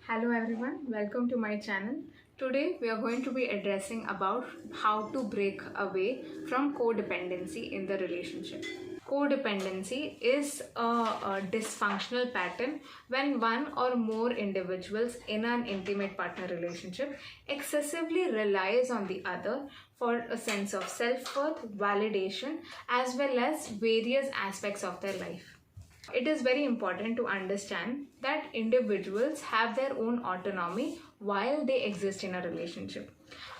Hello everyone, welcome to my channel. Today we are going to be addressing about how to break away from codependency in the relationship. Codependency is a dysfunctional pattern when one or more individuals in an intimate partner relationship excessively relies on the other for a sense of self-worth, validation, as well as various aspects of their life. It is very important to understand that individuals have their own autonomy while they exist in a relationship.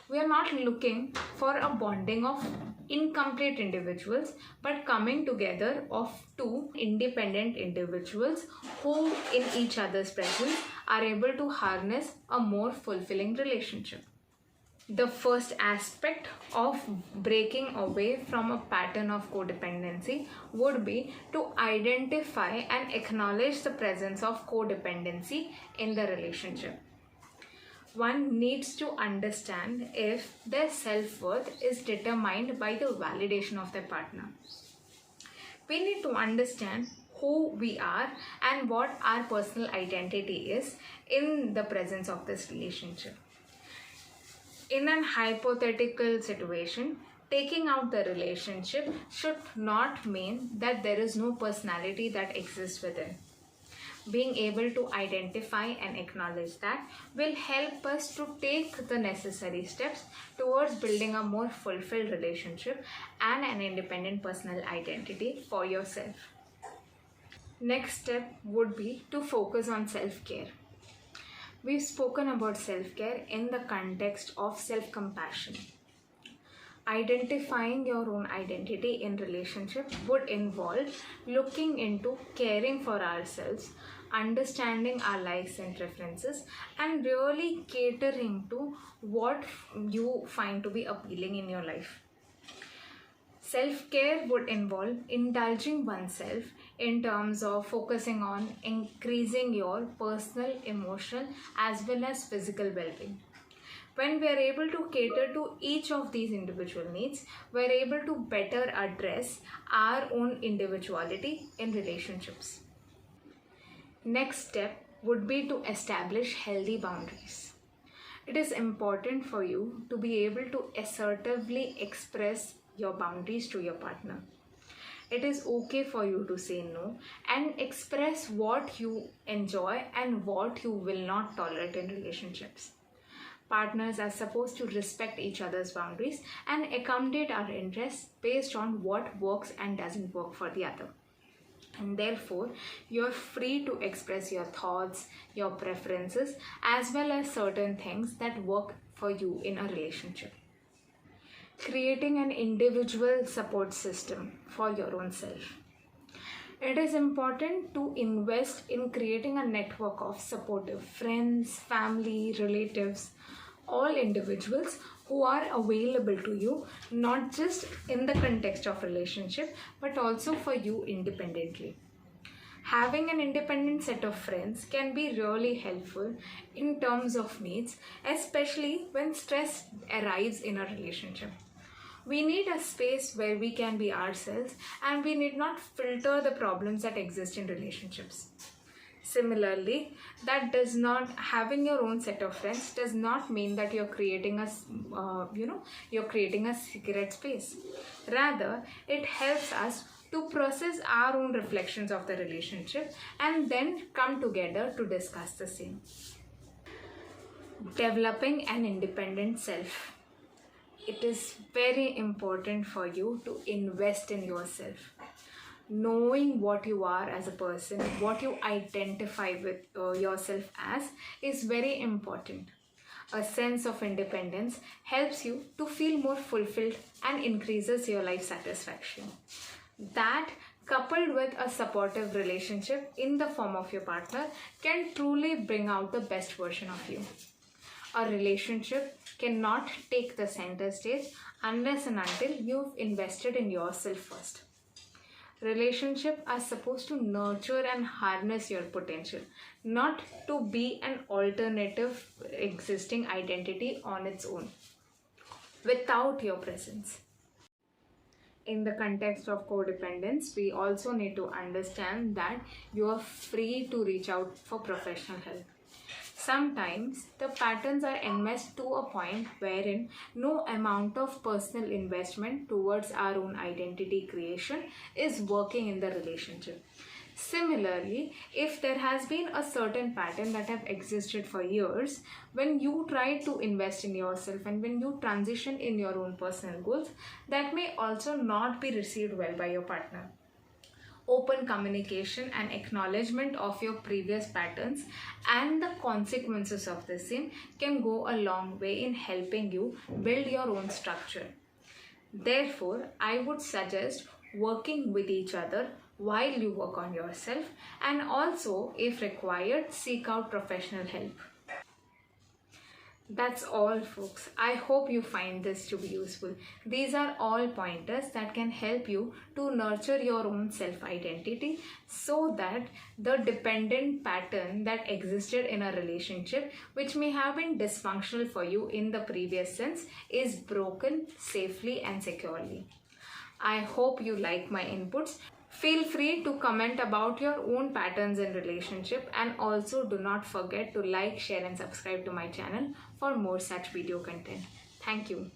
We are not looking for a bonding of incomplete individuals, but coming together of two independent individuals who, in each other's presence, are able to harness a more fulfilling relationship. The first aspect of breaking away from a pattern of codependency would be to identify and acknowledge the presence of codependency in the relationship. One needs to understand if their self-worth is determined by the validation of their partner. We need to understand who we are and what our personal identity is in the presence of this relationship. In an hypothetical situation, taking out the relationship should not mean that there is no personality that exists within. Being able to identify and acknowledge that will help us to take the necessary steps towards building a more fulfilled relationship and an independent personal identity for yourself. Next step would be to focus on self-care. We've spoken about self-care in the context of self-compassion. Identifying your own identity in relationship would involve looking into caring for ourselves, understanding our likes and preferences, and really catering to what you find to be appealing in your life. Self-care would involve indulging oneself in terms of focusing on increasing your personal, emotional, as well as physical well-being. When we are able to cater to each of these individual needs, we are able to better address our own individuality in relationships. Next step would be to establish healthy boundaries. It is important for you to be able to assertively express your boundaries to your partner. It is okay for you to say no and express what you enjoy and what you will not tolerate in relationships. Partners are supposed to respect each other's boundaries and accommodate our interests based on what works and doesn't work for the other. And therefore, you're free to express your thoughts, your preferences, as well as certain things that work for you in a relationship. Creating an individual support system for your own self. It is important to invest in creating a network of supportive friends, family, relatives, all individuals who are available to you, not just in the context of relationship, but also for you independently. Having an independent set of friends can be really helpful in terms of needs, especially when stress arrives in a relationship. We need a space where we can be ourselves and we need not filter the problems that exist in relationships. Similarly, having your own set of friends does not mean that you're creating a secret space. Rather, it helps us to process our own reflections of the relationship and then come together to discuss the same. Developing an independent self. It is very important for you to invest in yourself. Knowing what you are as a person, what you identify with yourself as is very important. A sense of independence helps you to feel more fulfilled and increases your life satisfaction. That, coupled with a supportive relationship in the form of your partner, can truly bring out the best version of you. A relationship cannot take the center stage unless and until you've invested in yourself first. Relationships are supposed to nurture and harness your potential, not to be an alternative existing identity on its own, without your presence. In the context of codependence, we also need to understand that you are free to reach out for professional help. Sometimes the patterns are enmeshed to a point wherein no amount of personal investment towards our own identity creation is working in the relationship. Similarly, if there has been a certain pattern that have existed for years, when you try to invest in yourself and when you transition in your own personal goals, that may also not be received well by your partner. Open communication and acknowledgement of your previous patterns and the consequences of the same can go a long way in helping you build your own structure. Therefore, I would suggest working with each other while you work on yourself, and also, if required, seek out professional help. That's all, folks. I hope you find this to be useful. These are all pointers that can help you to nurture your own self-identity so that the dependent pattern that existed in a relationship, which may have been dysfunctional for you in the previous sense, is broken safely and securely. I hope you like my inputs. Feel free to comment about your own patterns in relationship, and also do not forget to like, share and subscribe to my channel for more such video content. Thank you.